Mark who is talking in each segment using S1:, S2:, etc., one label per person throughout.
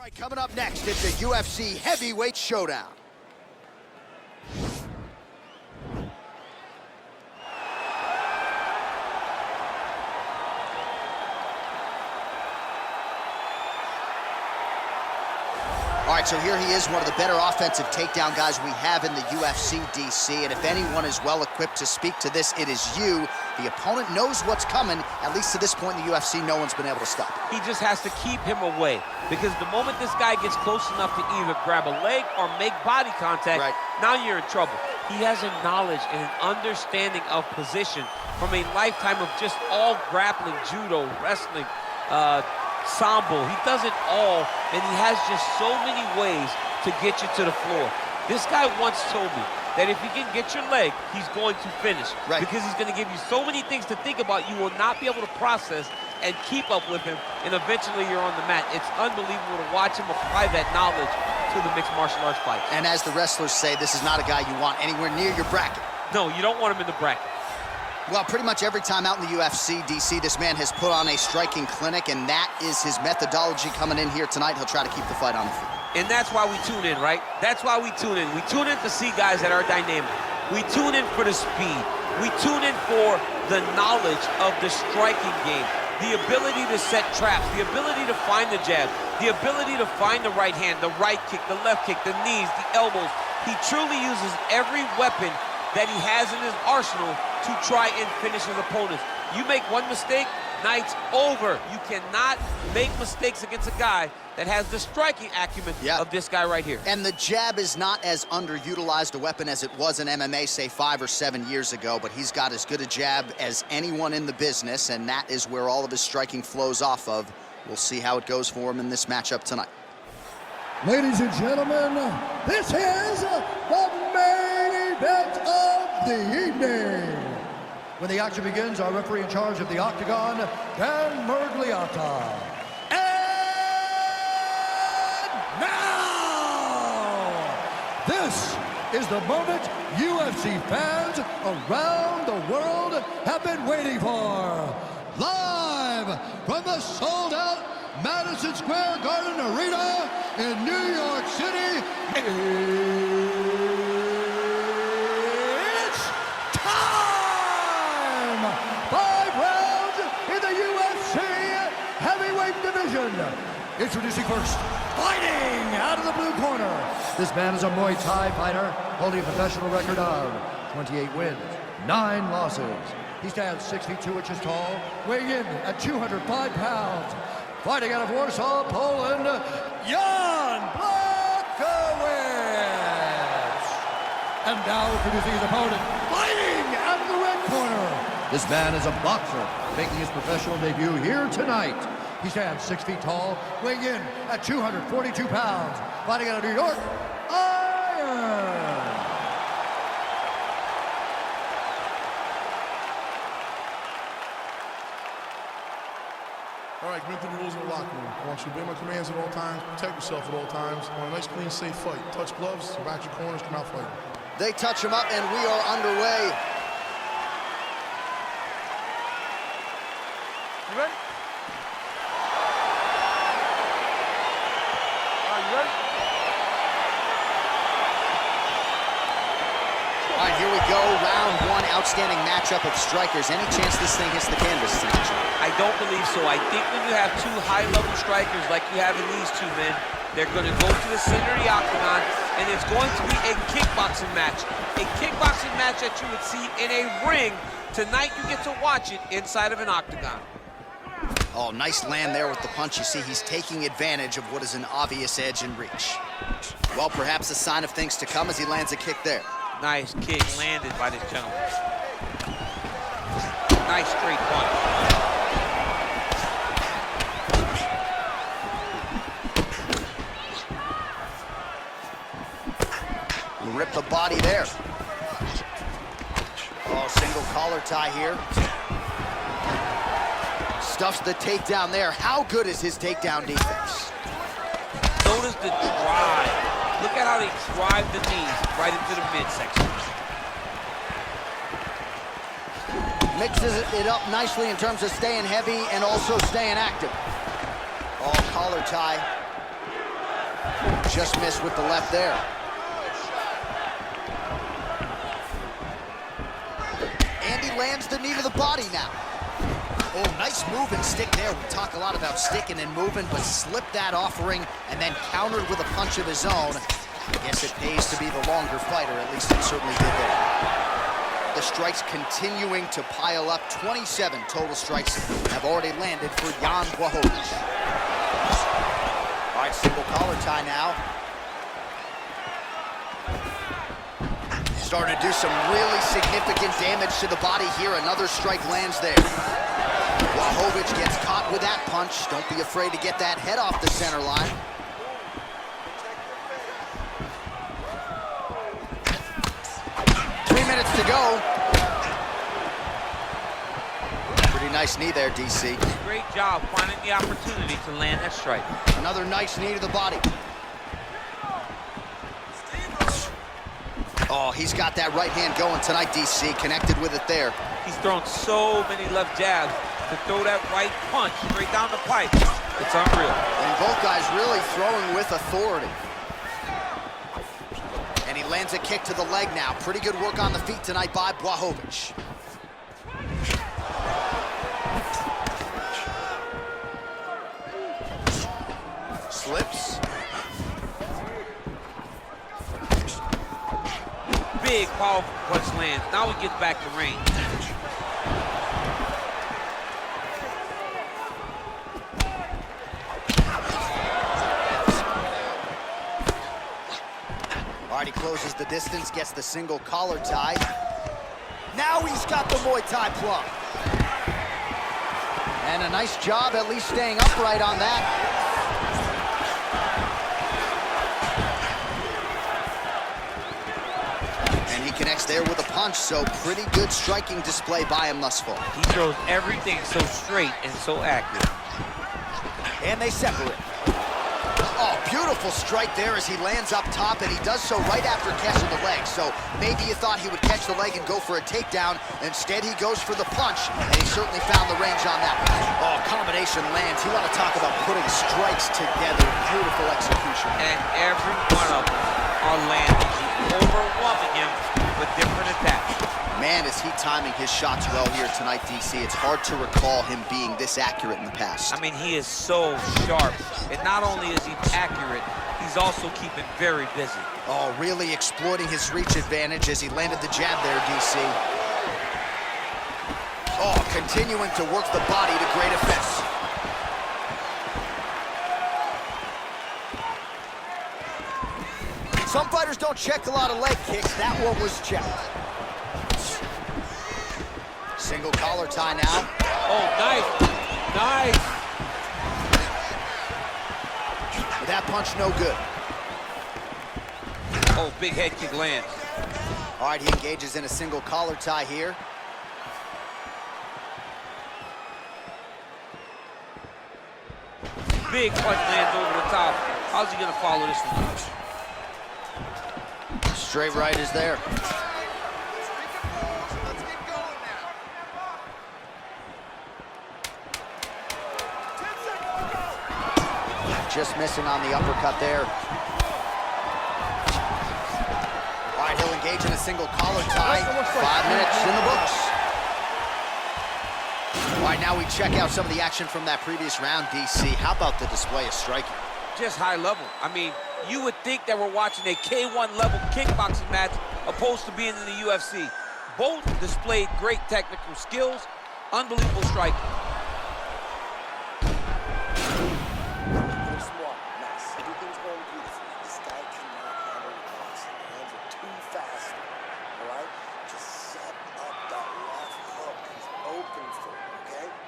S1: right, coming up next, it's a UFC heavyweight showdown. All right, so here he is, one of the better offensive takedown guys we have in the UFC, DC. And if anyone is well-equipped to speak to this, it is you. The opponent knows what's coming. At least to this point in the UFC, no one's been able to stop it.
S2: He just has to keep him away, because the moment this guy gets close enough to either grab a leg or make body contact, now you're in trouble. He has a knowledge and an understanding of position from a lifetime of just all grappling, judo, wrestling, sambo. He does it all, and he has just so many ways to get you to the floor. This guy once told me that if he can get your leg, he's going to finish. Because he's going to give you so many things to think about, you will not be able to process and keep up with him, and eventually you're on the mat. It's unbelievable to watch him apply that knowledge to the mixed martial arts fight. And as the wrestlers say, this is not a guy you want anywhere near your bracket. No, you don't want him in the bracket. Well, pretty much every time out in the UFC, DC, this man has put on a striking clinic, and that is his methodology coming in here tonight. He'll try to keep the fight on the feet. And that's why we tune in, right? That's why we tune in. We tune in to see guys that are dynamic. We tune in for the speed. We tune in for the knowledge of the striking game, the ability to set traps, the ability to find the jab, the ability to find the right hand, the right kick, the left kick, the knees, the elbows. He truly uses every weapon that he has in his arsenal to try and finish his opponents. You make one mistake, night's over. You cannot make mistakes against a guy that has the striking acumen of this guy right here. And the jab is not as underutilized a weapon as it was in MMA, say 5 or 7 years ago, but he's got as good a jab as anyone in the business, and that is where all of his striking flows off of. We'll see how it goes for him in this matchup tonight.
S3: Ladies and gentlemen, this is the main event of the evening. When the action begins, our referee in charge of the Octagon, Dan Mergliata. And now, this is the moment UFC fans around the world have been waiting for. Live from the sold-out Madison Square Garden Arena in New York City, it's time! 5 rounds in the UFC heavyweight division. Introducing first, fighting out of the blue corner. This man is a Muay Thai fighter holding a professional record of 28 wins, 9 losses. He stands 6 feet 2 inches tall, weighing in at 205 pounds. Fighting out of Warsaw, Poland, Jan Blachowicz. And now introducing his opponent, fighting out of the red corner. This man is a boxer, making his professional debut here tonight. He stands 6 feet tall, weighing in at 242 pounds. Fighting out of New York, Iron.
S4: All right, commit to the rules in the locker room. I want you to obey my commands at all times, protect yourself at all times. I want a nice, clean, safe fight. Touch gloves, back your corners, come out fighting.
S1: They touch him up, and we are underway.
S4: You ready? Are you ready?
S1: All right, here we go. Round 1, outstanding matchup of strikers. Any chance this thing hits the canvas tonight?
S2: I don't believe so. I think when you have 2 high-level strikers like you have in these 2 men, they're going to go to the center of the octagon, and it's going to be a kickboxing match. A kickboxing match that you would see in a ring. Tonight, you get to watch it inside of an octagon.
S1: Oh, nice land there with the punch. You see, he's taking advantage of what is an obvious edge and reach. Well, perhaps a sign of things to come as he lands a kick there.
S2: Nice kick landed by this gentleman. Nice straight punch.
S1: Rip the body there. Oh, single collar tie here. Stuffs the takedown there. How good is his takedown defense?
S2: Notice the drive. Look at how they drive the knees right into the midsection.
S1: Mixes it up nicely in terms of staying heavy and also staying active. Oh, collar tie. Just missed with the left there. And he lands the knee to the body now. Oh, nice move and stick there. We talk a lot about sticking and moving, but slipped that offering and then countered with a punch of his own. I guess it pays to be the longer fighter. At least it certainly did there. The strikes continuing to pile up. 27 total strikes have already landed for Jan Błachowicz. All right, single collar tie now. Starting to do some really significant damage to the body here. Another strike lands there. Błachowicz gets caught with that punch. Don't be afraid to get that head off the center line. To go. Pretty nice knee there, DC.
S2: Great job finding the opportunity to land that strike.
S1: Another nice knee to the body. Oh, he's got that right hand going tonight, DC. Connected with it there.
S2: He's thrown so many left jabs to throw that right punch straight down the pipe. It's unreal.
S1: And both guys really throwing with authority. And he lands a kick to the leg now. Pretty good work on the feet tonight by Błachowicz. Slips.
S2: Big, powerful punch lands. Now he gets back to range.
S1: He closes the distance, gets the single collar tie. Now he's got the Muay Thai plug. And a nice job at least staying upright on that. And he connects there with a punch, so pretty good striking display by him thus far.
S2: He throws everything so straight and so accurate.
S1: And they separate. Oh, beautiful strike there as he lands up top, and he does so right after catching the leg. So maybe you thought he would catch the leg and go for a takedown. Instead, he goes for the punch, and he certainly found the range on that. Oh, combination lands. You want to talk about putting strikes together. Beautiful execution.
S2: And every one of them are landing, overwhelming him with different attacks.
S1: Man, is he timing his shots well here tonight, DC. It's hard to recall him being this accurate in the past.
S2: I mean, he is so sharp. And not only is he accurate, he's also keeping very busy.
S1: Oh, really exploiting his reach advantage as he landed the jab there, DC. Oh, continuing to work the body to great effect. Some fighters don't check a lot of leg kicks. That one was checked. Single collar tie now.
S2: Oh, nice. Nice.
S1: But that punch no good.
S2: Oh, big head kick lands.
S1: All right, he engages in a single collar tie here.
S2: Big punch lands over the top. How's he gonna follow this one up?
S1: Straight right is there. Just missing on the uppercut there. All right, he'll engage in a single collar tie. 5 minutes in the books. All right, now we check out some of the action from that previous round, DC. How about the display of striking?
S2: Just high level. I mean, you would think that we're watching a K1 level kickboxing match opposed to being in the UFC. Both displayed great technical skills, unbelievable striking.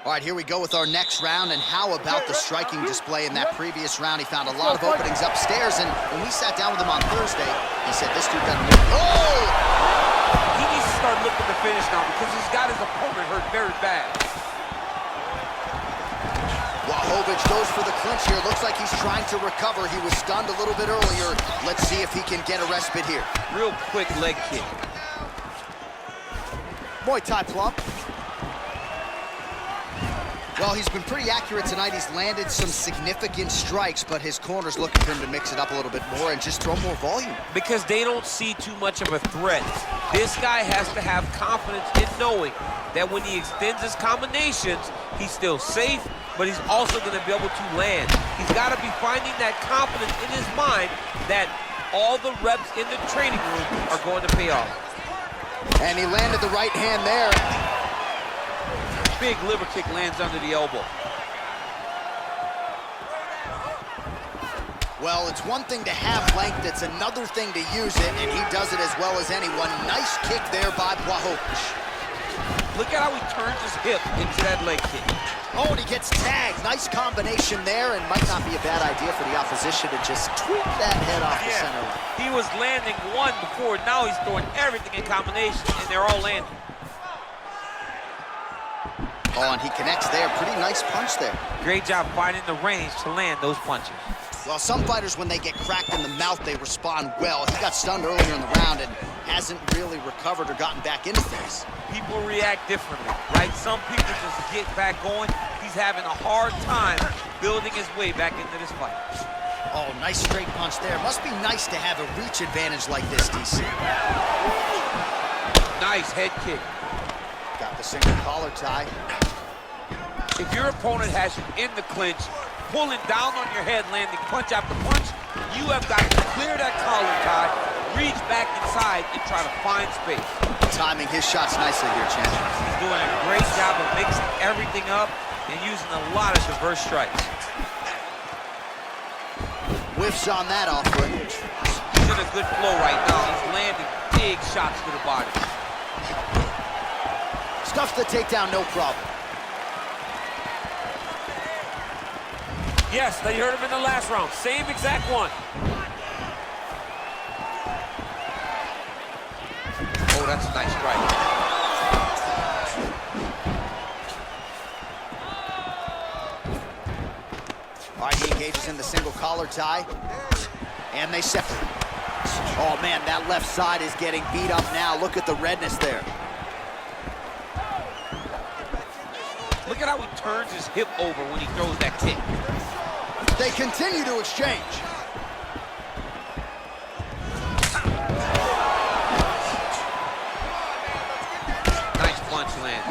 S1: All right, here we go with our next round, and how about the striking display in that previous round? He found a lot of openings upstairs, and when we sat down with him on Thursday, he said this dude doesn't move. Oh!
S2: He needs to start looking to finish now because he's got his opponent hurt very bad.
S1: Błachowicz goes for the clinch here. Looks like he's trying to recover. He was stunned a little bit earlier. Let's see if he can get a respite here.
S2: Real quick leg kick.
S1: Muay Thai plump. Well, he's been pretty accurate tonight. He's landed some significant strikes, but his corner's looking for him to mix it up a little bit more and just throw more volume.
S2: Because they don't see too much of a threat. This guy has to have confidence in knowing that when he extends his combinations, he's still safe, but he's also going to be able to land. He's got to be finding that confidence in his mind that all the reps in the training room are going to pay off.
S1: And he landed the right hand there.
S2: Big liver kick lands under the elbow.
S1: Well, it's one thing to have length, it's another thing to use it, and he does it as well as anyone. Nice kick there by Błachowicz.
S2: Look at how he turns his hip into that leg kick.
S1: Oh, and he gets tagged. Nice combination there, and might not be a bad idea for the opposition to just tweak that head off the center line.
S2: He was landing one before, now he's throwing everything in combination, and they're all landing.
S1: Oh, and he connects there. Pretty nice punch there.
S2: Great job finding the range to land those punches.
S1: Well, some fighters, when they get cracked in the mouth, they respond well. He got stunned earlier in the round and hasn't really recovered or gotten back into things.
S2: People react differently, right? Some people just get back going. He's having a hard time building his way back into this fight.
S1: Oh, nice straight punch there. Must be nice to have a reach advantage like this, DC.
S2: Nice head kick.
S1: Got the single collar tie.
S2: If your opponent has you in the clinch, pulling down on your head, landing punch after punch, you have got to clear that collar tie, reach back inside, and try to find space.
S1: Timing his shots nicely here, champ.
S2: He's doing a great job of mixing everything up and using a lot of diverse strikes.
S1: Whiffs on that offering.
S2: He's in a good flow right now. He's landing big shots to the body.
S1: Stuffs the takedown, no problem.
S2: Yes, they heard him in the last round. Same exact one. Oh, that's a nice strike.
S1: All right, he engages in the single collar tie. And they separate. Oh, man, that left side is getting beat up now. Look at the redness there.
S2: Look at how he turns his hip over when he throws that kick.
S1: They continue to exchange.
S2: Nice punch land.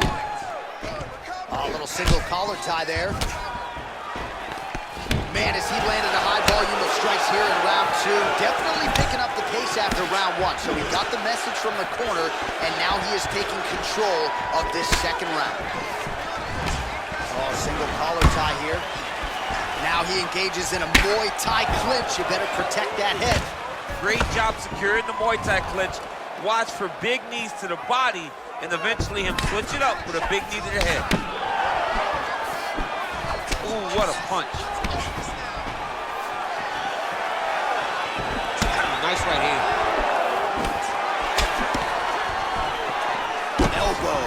S1: A little single collar tie there. Man, as he landed a high volume of strikes here in round two, definitely picking up the pace after round one. So he got the message from the corner, and now he is taking control of this second round. Oh, single collar tie here. Now he engages in a Muay Thai clinch. You better protect that head.
S2: Great job securing the Muay Thai clinch. Watch for big knees to the body and eventually him switch it up with a big knee to the head. Ooh, what a punch. Nice right hand.
S1: Elbow.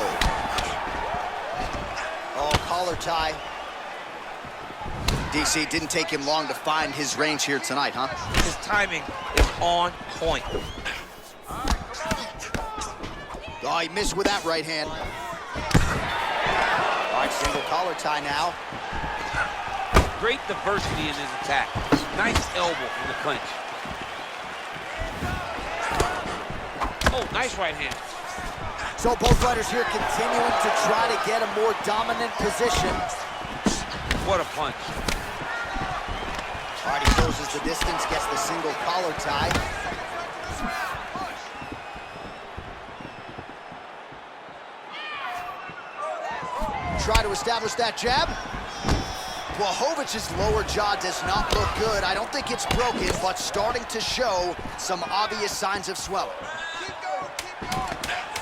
S1: Oh, collar tie. DC, didn't take him long to find his range here tonight, huh?
S2: His timing is on point.
S1: Oh, he missed with that right hand. All right, single collar tie now.
S2: Great diversity in his attack. Nice elbow from the clinch. Oh, nice right hand.
S1: So both fighters here continuing to try to get a more dominant position.
S2: What a punch.
S1: All right, he closes the distance, gets the single collar tie. Try to establish that jab. Błachowicz's lower jaw does not look good. I don't think it's broken, but starting to show some obvious signs of swelling.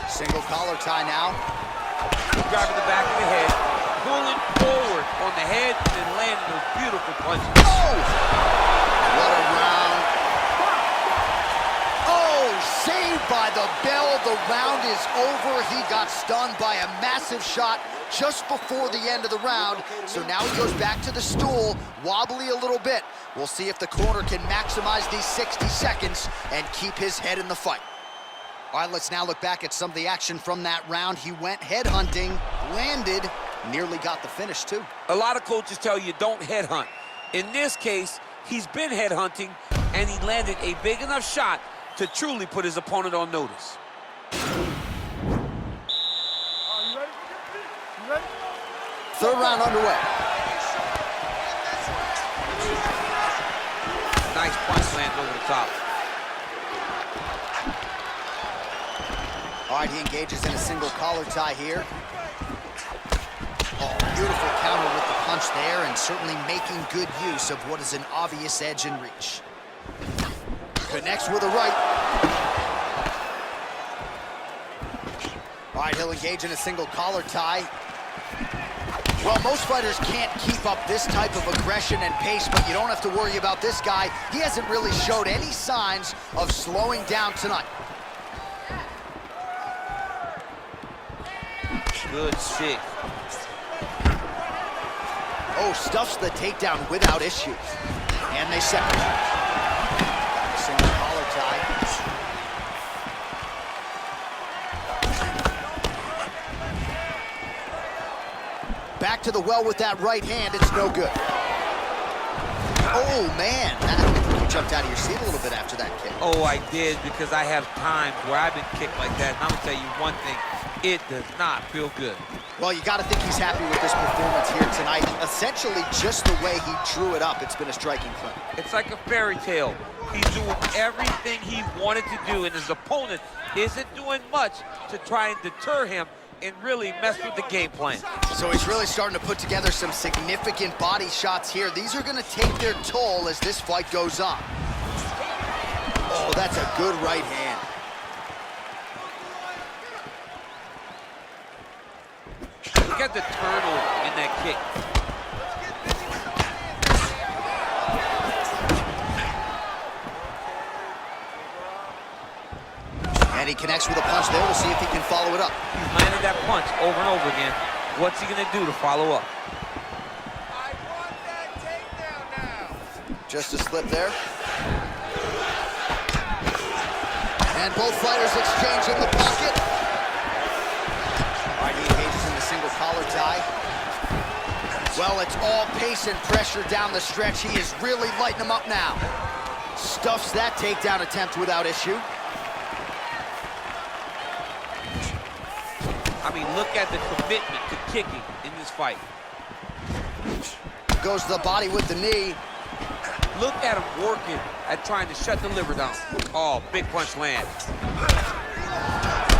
S1: Single collar tie now.
S2: Driving the back of the head, pulling forward on the head, and landing those beautiful punches.
S1: Oh! What a round. Oh, saved by the bell. The round is over. He got stunned by a massive shot just before the end of the round. So now he goes back to the stool, wobbly a little bit. We'll see if the corner can maximize these 60 seconds and keep his head in the fight. All right, let's now look back at some of the action from that round. He went head hunting, landed, Nearly got the finish, too.
S2: A lot of coaches tell you don't headhunt. In this case, he's been headhunting, and he landed a big enough shot to truly put his opponent on notice.
S1: Third round underway.
S2: Nice punch lands over the top.
S1: All right, he engages in a single collar tie here. Oh, beautiful counter with the punch there, and certainly making good use of what is an obvious edge and reach. Connects with a right. All right, he'll engage in a single collar tie. Well, most fighters can't keep up this type of aggression and pace, but you don't have to worry about this guy. He hasn't really showed any signs of slowing down tonight.
S2: Good stick.
S1: Oh, stuffs the takedown without issues. And they separate. Got a single collar tie. Back to the well with that right hand. It's no good. Oh, man. You jumped out of your seat a little bit after that kick.
S2: Oh, I did, because I have times where I've been kicked like that. And I'm going to tell you one thing. It does not feel good.
S1: Well, you got to think he's happy with this performance here tonight. Essentially, just the way he drew it up, it's been a striking clip.
S2: It's like a fairy tale. He's doing everything he wanted to do, and his opponent isn't doing much to try and deter him and really mess with the game plan.
S1: So he's really starting to put together some significant body shots here. These are going to take their toll as this fight goes on. Oh, that's a good right hand.
S2: Look at the turnover in that kick.
S1: And he connects with a punch there. We'll see if he can follow it up.
S2: He's landed that punch over and over again. What's he gonna do to follow up?
S5: I want that takedown now.
S1: Just a slip there. And both fighters exchange in the pocket. All right, he engages in the single collar tie. Well, it's all pace and pressure down the stretch. He is really lighting him up now. Stuffs that takedown attempt without issue.
S2: I mean, look at the commitment to kicking in this fight.
S1: Goes to the body with the knee.
S2: Look at him working at trying to shut the liver down. Oh, big punch land.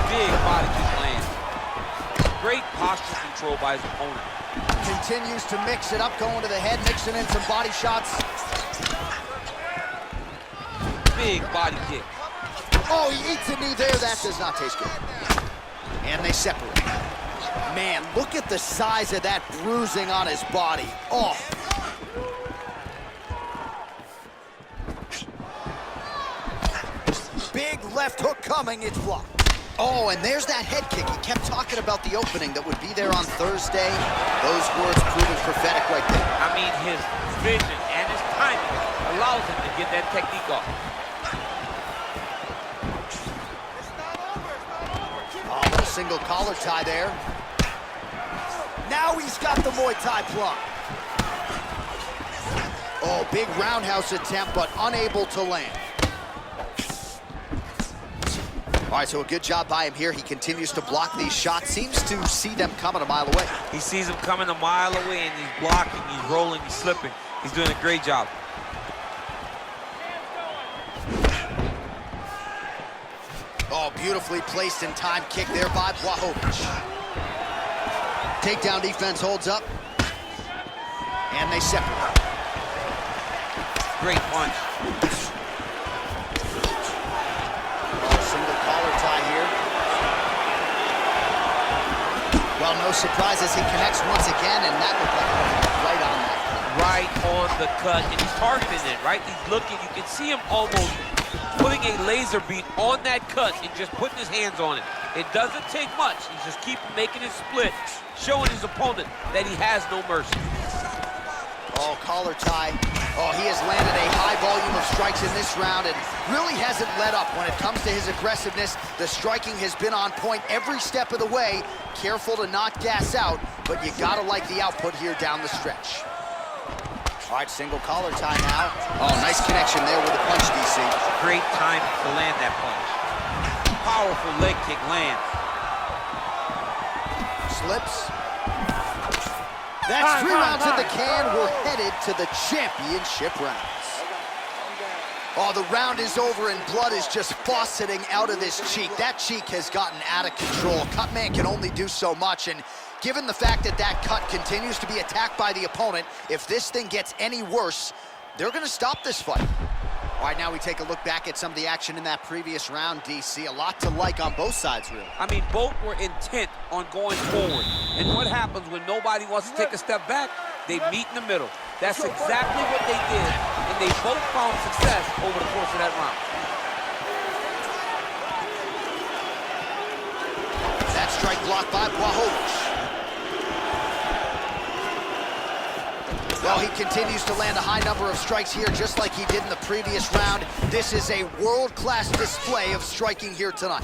S2: Big body kick land. Great posture control by his opponent.
S1: Continues to mix it up, going to the head, mixing in some body shots.
S2: Big body kick.
S1: Oh, he eats a knee there. That does not taste good. And they separate. Man, look at the size of that bruising on his body. Oh. Big left hook coming, it's blocked. Oh, and there's that head kick. He kept talking about the opening that would be there on Thursday. Those words proving prophetic right there.
S2: I mean, his vision and his timing allows him to get that technique off.
S1: Oh, little single collar tie there. Now he's got the Muay Thai plug. Oh, big roundhouse attempt, but unable to land. All right, so a good job by him here. He continues to block these shots. Seems to see them coming a mile away.
S2: He sees them coming a mile away, and he's blocking, he's rolling, he's slipping. He's doing a great job.
S1: Oh, beautifully placed in time kick there by Błachowicz. Takedown defense holds up. And they separate.
S2: Great punch.
S1: Single collar tie here. Well, no surprises. He connects once again, and that looked like right on that.
S2: Right on the cut, and he's targeting it, right? He's looking, you can see him almost putting a laser beam on that cut and just putting his hands on it. It doesn't take much. He's just keep making it split, showing his opponent that he has no mercy.
S1: Oh, collar tie. Oh, he has landed a high volume of strikes in this round and really hasn't let up when it comes to his aggressiveness. The striking has been on point every step of the way. Careful to not gas out, but you gotta like the output here down the stretch. All right, single collar tie now. Oh, nice connection there with a punch, DC.
S2: Great time to land that punch. Powerful leg kick land.
S1: Slips. That's 3 rounds in the can. We're headed to the championship rounds. Oh, the round is over and blood is just fauceting out of this cheek. That cheek has gotten out of control. Cutman can only do so much, and given the fact that that cut continues to be attacked by the opponent, if this thing gets any worse, they're gonna stop this fight. All right, now we take a look back at some of the action in that previous round, DC. A lot to like on both sides, really.
S2: I mean, both were intent on going forward. And what happens when nobody wants to take a step back? They meet in the middle. That's exactly what they did, and they both found success over the course of that round.
S1: That strike blocked by Błachowicz. Well, he continues to land a high number of strikes here, just like he did in the previous round. This is a world-class display of striking here tonight.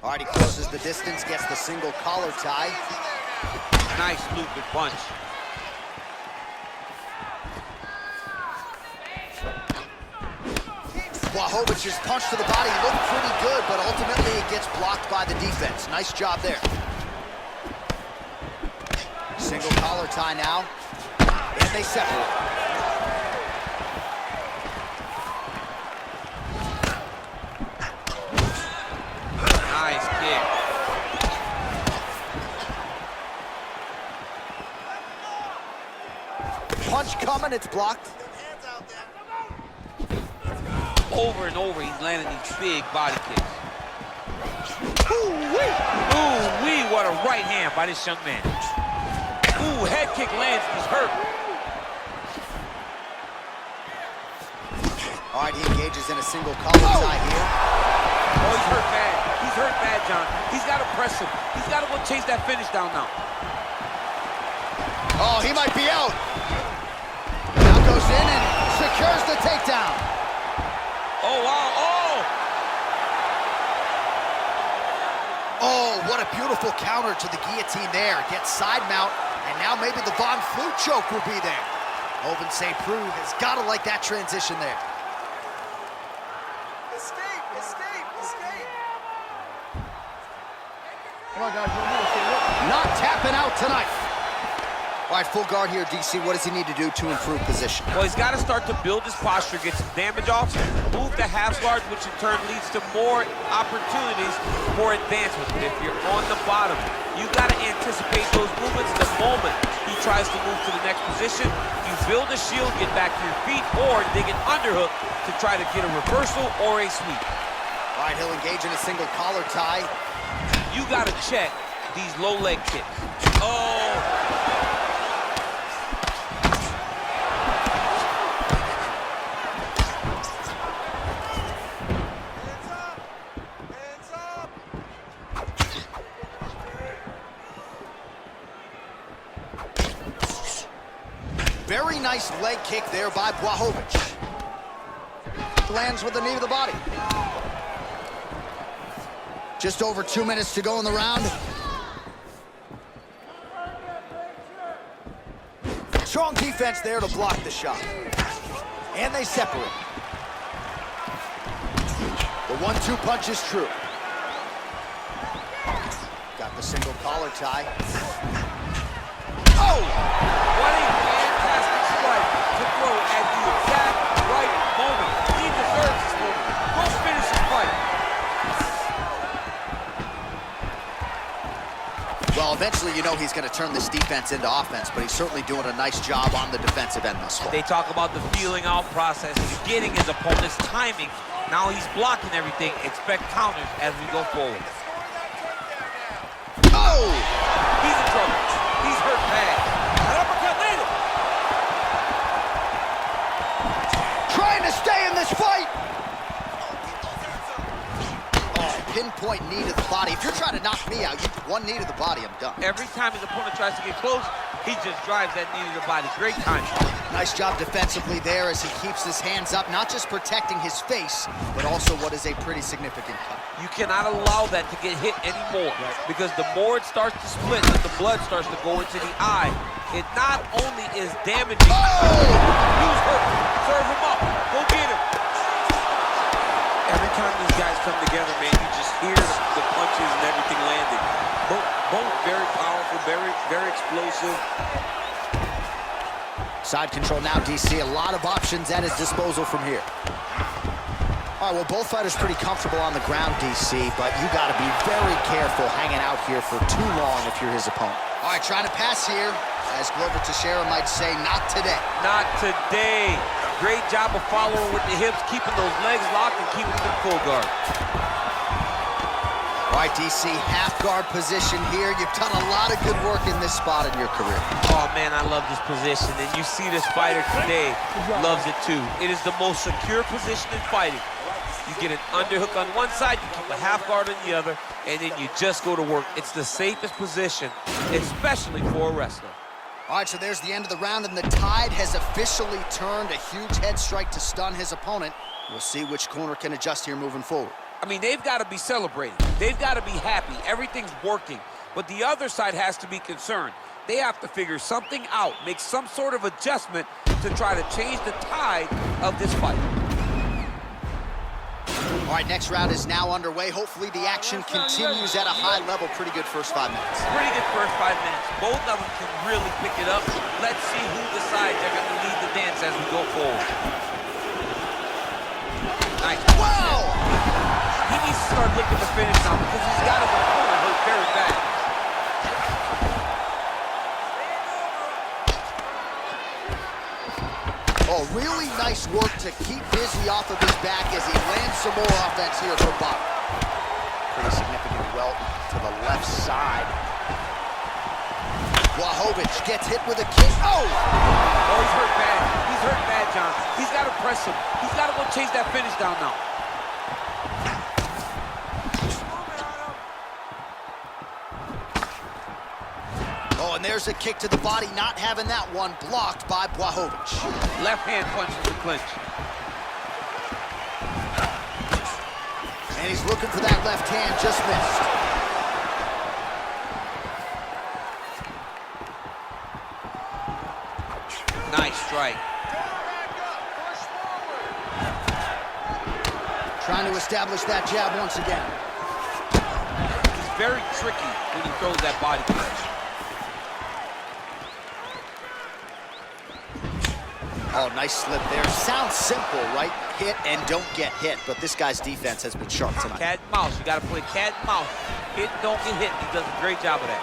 S1: All right, he closes the distance, gets the single collar tie.
S2: Nice looping punch.
S1: Błachowicz's punch to the body looked pretty good, but ultimately it gets blocked by the defense. Nice job there. Single collar tie now. And they separate.
S2: Nice kick.
S1: Punch coming, it's blocked.
S2: Over and over, he's landing these big body kicks.
S1: Ooh-wee!
S2: Ooh-wee, what a right hand by this young man. Ooh, head kick lands, he's hurt.
S1: All right, he engages in a single collar tie here.
S2: Oh, he's hurt bad. He's hurt bad, John. He's got to press him. He's got to go chase that finish down now.
S1: Oh, he might be out. Now goes in and secures the takedown.
S2: Oh, wow, oh!
S1: Oh, what a beautiful counter to the guillotine there. Gets side mount, and now maybe the Von Flue choke will be there. Oven St. Preux has got to like that transition there.
S5: Escape, escape, escape.
S3: Come on, guys.
S1: Not tapping out tonight. All right, full guard here, DC. What does he need to do to improve position?
S2: Well, he's got to start to build his posture, get some damage off, move the half guard, which in turn leads to more opportunities for advancement. But if you're on the bottom, you've got to anticipate those movements the moment he tries to move to the next position. You build a shield, get back to your feet, or dig an underhook to try to get a reversal or a sweep.
S1: All right, he'll engage in a single collar tie.
S2: You got to check these low leg kicks. Oh!
S1: Very nice leg kick there by Błachowicz. Lands with the knee to the body. Just over 2 minutes to go in the round. Strong defense there to block the shot. And they separate. The 1-2 punch is true. Got the single collar tie. Oh!
S2: What a fantastic strike to throw at the exact right moment. He deserves this moment. Go finish his fight.
S1: Well, eventually you know he's going to turn this defense into offense, but he's certainly doing a nice job on the defensive end thus far.
S2: They talk about the feeling out process, getting his opponent's timing. Now he's blocking everything. Expect counters as we go forward.
S1: Oh!
S2: He's in trouble. He's hurt bad. An uppercut landed.
S1: Trying to stay in this fight. Oh, pinpoint knee to the body. If you're trying to knock me out, you one knee to the body, I'm done.
S2: Every time his opponent tries to get close, He just drives that knee to the body. Great timing.
S1: Nice job defensively there as he keeps his hands up, not just protecting his face, but also what is a pretty significant cut.
S2: You cannot allow that to get hit anymore, because the more it starts to split and the blood starts to go into the eye, it not only is damaging. Use hurt. Serve him up. Go get him. Every time these guys come together, man, you just hear the punches and everything landing. Both very powerful, very explosive.
S1: Side control now, DC. A lot of options at his disposal from here. All right, well, both fighters pretty comfortable on the ground, DC, but you got to be very careful hanging out here for too long if you're his opponent. All right, trying to pass here. As Glover Teixeira might say, not today.
S2: Not today. Great job of following with the hips, keeping those legs locked and keeping them in full guard.
S1: All right, DC, half guard position here. You've done a lot of good work in this spot in your career.
S2: Oh, man, I love this position. And you see this fighter today loves it, too. It is the most secure position in fighting. You get an underhook on one side, you keep a half guard on the other, and then you just go to work. It's the safest position, especially for a wrestler.
S1: All right, so there's the end of the round, and the tide has officially turned. A huge head strike to stun his opponent. We'll see which corner can adjust here moving forward.
S2: I mean, they've got to be celebrating. They've got to be happy. Everything's working. But the other side has to be concerned. They have to figure something out, make some sort of adjustment to try to change the tide of this fight.
S1: All right, next round is now underway. Hopefully the action continues at a high level. Pretty good first 5 minutes.
S2: Pretty good first 5 minutes. Both of them can really pick it up. Let's see who decides they're going to lead the dance as we go forward. Nice.
S1: Wow!
S2: He needs to start looking to finish now because he's got his opponent hurt very bad.
S1: Oh, really nice work to keep Busy off of his back as he lands some more offense here for Bob. Pretty significant welt to the left side. Błachowicz gets hit with a kick. Oh!
S2: Oh, he's hurt bad. He's hurt bad, John. He's got to press him. He's got to go chase that finish down now.
S1: Oh, and there's a kick to the body, not having that one, blocked by Błachowicz.
S2: Left hand punches the clinch.
S1: And he's looking for that left hand, just missed.
S2: Nice strike.
S1: Trying to establish that jab once again.
S2: He's very tricky when he throws that body punch.
S1: Oh, nice slip there. Sounds simple, right? Hit and don't get hit, but this guy's defense has been sharp tonight.
S2: Cat and mouse. You got to play cat and mouse. Hit, don't get hit. He does a great job of that.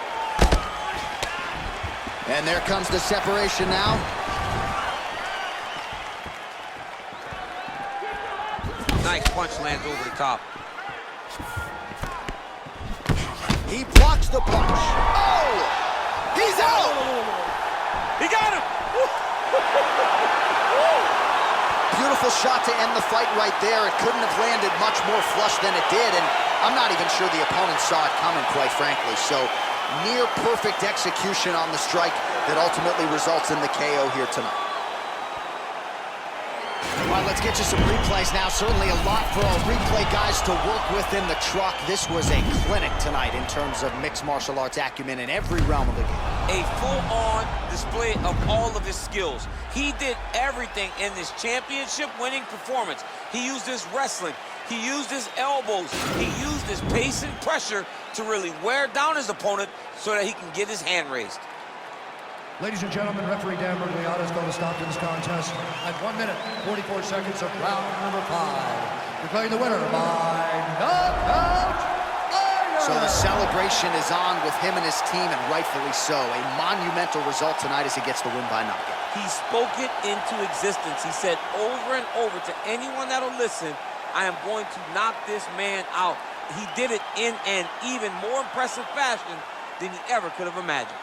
S1: And there comes the separation now.
S2: Nice punch lands over the top.
S1: He blocks the punch. Oh! He's out!
S2: He got him!
S1: Beautiful shot to end the fight right there. It couldn't have landed much more flush than it did, and I'm not even sure the opponent saw it coming, quite frankly. So, near perfect execution on the strike that ultimately results in the KO here tonight. All right, let's get you some replays now. Certainly a lot for our replay guys to work with in the truck. This was a clinic tonight in terms of mixed martial arts acumen in every realm of the game.
S2: A full-on display of all of his skills. He did everything in this championship-winning performance. He used his wrestling. He used his elbows. He used his pace and pressure to really wear down his opponent so that he can get his hand raised.
S3: Ladies and gentlemen, referee Dan Mergliata is going to stop this contest at 1 minute, 44 seconds of round number 5. Declaring the winner by knockout.
S1: So the celebration is on with him and his team, and rightfully so. A monumental result tonight as he gets the win by knockout.
S2: He spoke it into existence. He said over and over to anyone that'll listen, I am going to knock this man out. He did it in an even more impressive fashion than he ever could have imagined.